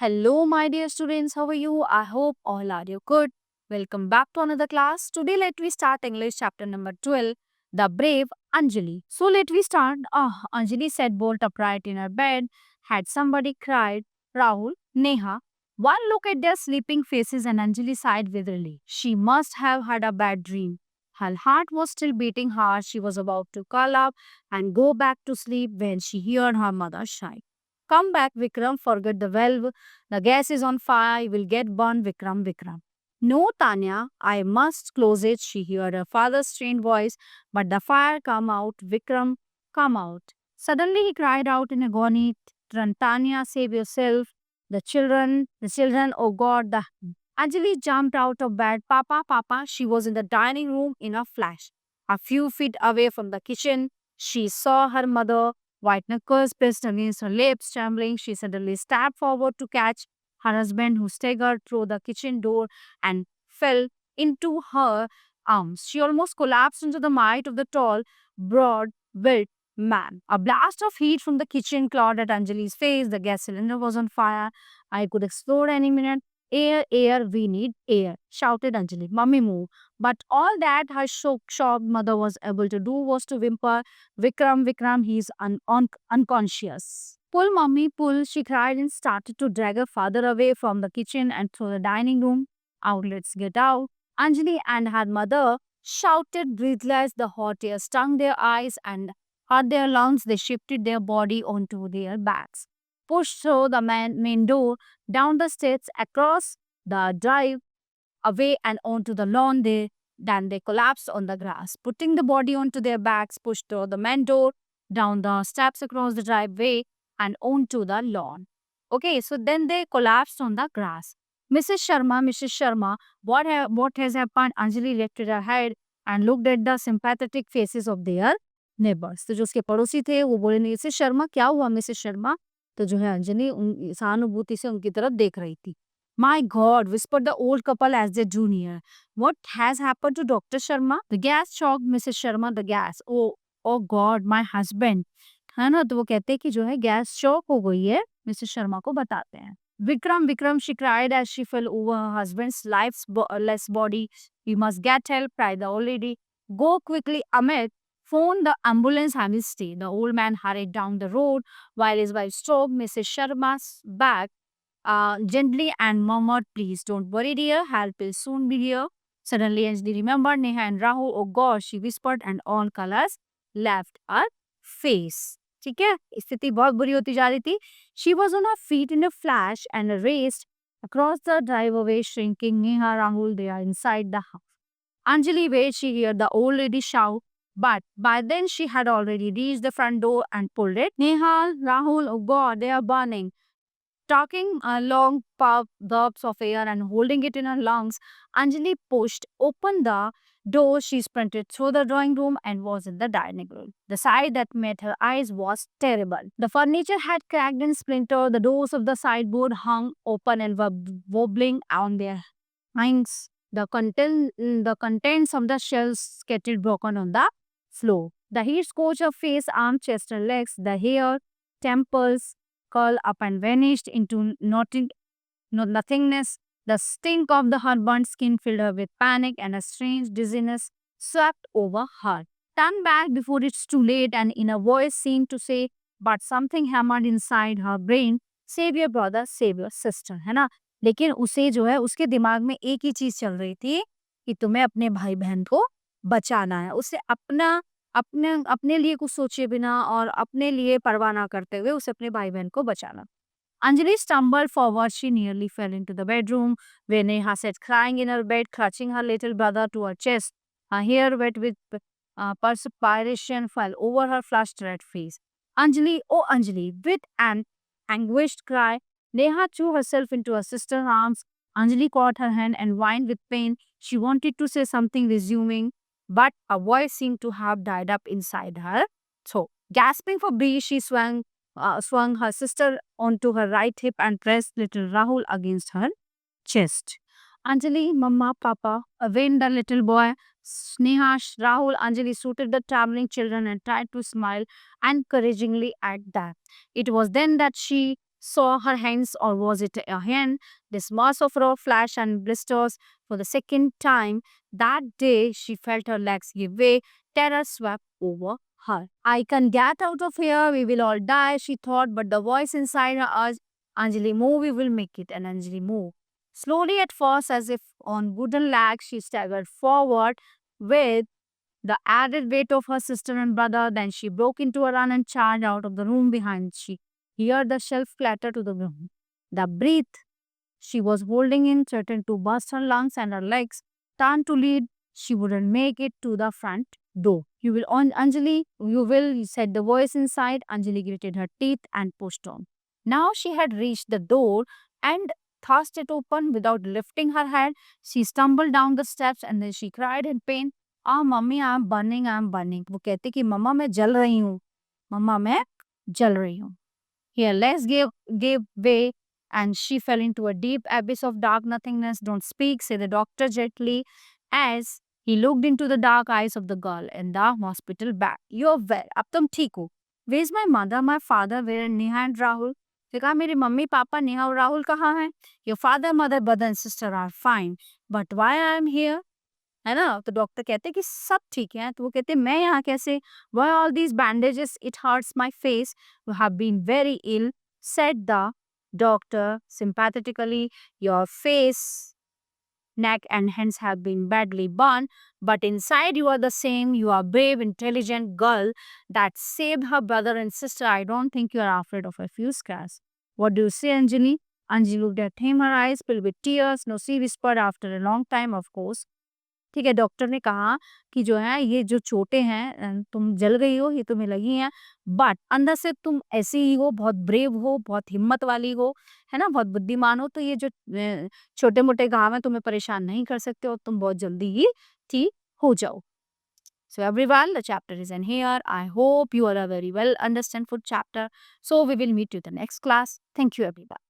Hello, my dear students. How are you? I hope all are you good. Welcome back to another class. Today, let we start English chapter number 12, The Brave Anjali. So, let we start. Anjali sat bolt upright in her bed. Had somebody cried? Rahul, Neha. One look at their sleeping faces and Anjali sighed with relief. She must have had a bad dream. Her heart was still beating hard. She was about to curl up and go back to sleep when she heard her mother shout. Come back, Vikram. Forget the valve. The gas is on fire. You will get burned, Vikram. Vikram. No, Tanya, I must close it. She heard her father's strained voice. But the fire come out. Vikram, come out. Suddenly he cried out in agony. Tanya, save yourself. The children, oh God. The Anjali jumped out of bed. Papa, Papa. She was in the dining room in a flash. A few feet away from the kitchen, she saw her mother. White knuckles pressed against her lips, trembling, she suddenly stepped forward to catch her husband, who staggered through the kitchen door and fell into her arms. She almost collapsed into the might of the tall, broad built man. A blast of heat from the kitchen clawed at Anjali's face. The gas cylinder was on fire. I could explode any minute. Air, air, we need air, shouted Anjali. Mummy, move. But all that her shocked mother was able to do was to whimper, Vikram, Vikram, he's unconscious. Pull, mummy, pull, she cried and started to drag her father away from the kitchen and through the dining room. Out, let's get out. Anjali and her mother shouted breathless. The hot air stung their eyes and hurt their lungs. They shifted their body onto their backs. Pushed through the main door, down the steps, across the drive, away and onto the lawn. Then they collapsed on the grass, putting the body onto their backs, pushed through the main door, down the steps across the driveway, and onto the lawn. Okay, so then they collapsed on the grass. Mrs. Sharma, what has happened? Anjali lifted her head and looked at the sympathetic faces of their neighbors. तो जो उसके पड़ोसी थे वो बोले, Mrs Sharma क्या हुआ Mrs Sharma? तो जो है अंजलि सहानुभूति से उनकी तरफ देख रही थी. My God, whispered the old couple as they drew near. What has happened to Dr. Sharma? The gas shocked Mrs. Sharma, the gas. Oh God, my husband. है ना, तो वो कहते हैं कि जो है गैस शॉक हो गई है, मिसेस शर्मा को बताते हैं. Vikram, Vikram, she cried as she fell over her husband's lifeless body. We must get help, cried the old lady. Go quickly, Amit. Phone the ambulance hastily. The old man hurried down the road while his wife stroked Mrs. Sharma's back gently and murmured, please don't worry, dear, help will soon be here. Suddenly, Anjali remembered Neha and Rahul. Oh God, she whispered, and all colors left her face. ठीक है, स्थिति बहुत बुरी होती जा रही थी. She was on her feet in a flash and raced across the driveway, shrinking. Neha, Rahul, they are inside the house. Anjali waited, she heard the old lady shout, but by then she had already reached the front door and pulled it. Neha, Rahul, oh God, they are burning. Talking long gulps of air and holding it in her lungs, Anjali pushed open the door. She sprinted through the drawing room and was in the dining room. The sight that met her eyes was terrible. The furniture had cracked and splintered. The doors of the sideboard hung open and were wobbling on their hinges. The contents of the shelves scattered broken on the floor. The heat scorched her face, arm, chest, and legs. The hair, temples, curled up and vanished into nothingness. The stink of the her burnt skin filled her with panic, and a strange dizziness swept over her. Turn back before it's too late, and in a voice seemed to say, but something hammered inside her brain, save your brother, save your sister, है ना. लेकिन उसे जो है उसके दिमाग में एक ही चीज चल रही थी कि तुम्हें अपने भाई बहन को बचाना है. उसे अपने अपने लिए कुछ सोचे बिना और अपने लिए परवाह ना करते हुए उसे अपने भाई बहन को बचाना. Anjali stumbled forward. She nearly fell into the bedroom where Neha sat crying in her bed, clutching her little brother to her chest. Her hair, wet with perspiration, fell over her flushed red face. Anjali, oh Anjali, with an anguished cry, Neha threw herself into her sister's arms. Anjali caught her hand and whined with pain. She wanted to say something, resuming, but a voice seemed to have died up inside her. So, gasping for breath, she swung her sister onto her right hip and pressed little Rahul against her chest. Anjali, Mama, Papa, whined the little boy. Sneha, Rahul, Anjali suited the trembling children and tried to smile encouragingly at them. It was then that she saw her hands, or was it a hand? This mass of raw flesh and blisters. For the second time that day, she felt her legs give way. Terror swept over her. I can get out of here. We will all die, she thought, but the voice inside her urged, Anjali, move, we will make it. And Anjali moved. Slowly at first, as if on wooden legs, she staggered forward with the added weight of her sister and brother. Then she broke into a run and charged out of the room behind. She heard the shelf clatter to the ground. The breath she was holding in threatened to burst her lungs, and her legs turned to lead. She wouldn't make it to the front door. You will on Anjali, you will, said the voice inside. Anjali gritted her teeth and pushed on. Now she had reached the door and thrust it open without lifting her head. She stumbled down the steps and then she cried in pain. Mummy I am burning वो कहते कि मम्मा मैं जल रही हूँ मम्मा मैं जल रही हूँ Her legs gave way and she fell into a deep abyss of dark nothingness. Don't speak, said the doctor gently as he looked into the dark eyes of the girl in the hospital bed. You're well. अब तुम ठीक हो. Where's my mother, my father, where Neha and Rahul? उसने कहा मेरी mummy papa Neha और राहुल कहाँ हैं? Your father, mother, brother and sister are fine. But why I am here? है ना तो डॉक्टर कहते कि सब ठीक है तो वो कहते मैं यहाँ कैसे why all these bandages it hurts my face you have been very ill said the doctor sympathetically your face neck and hands have been badly burned but inside you are the same you are brave intelligent girl that saved her brother and sister I don't think you are afraid of a few scars what do you say Anjali looked at him her eyes filled with tears no she whispered after a long time of course ठीक है, doctor ने कहा कि जो है ये जो चोटें हैं तुम जल गई हो, ये तुम्हें लगी हैं, बट अंदर से तुम ऐसी ही हो, बहुत ब्रेव हो, बहुत हिम्मत वाली हो, है ना? बहुत बुद्धिमान हो, तो ये जो छोटे-मोटे घाव हैं तुम्हें परेशान नहीं कर सकते और तुम बहुत जल्दी ही ठीक हो जाओ. So everyone, the chapter is in here. I hope you are a very well understand food chapter. So we will meet you in the next class. Thank you everyone.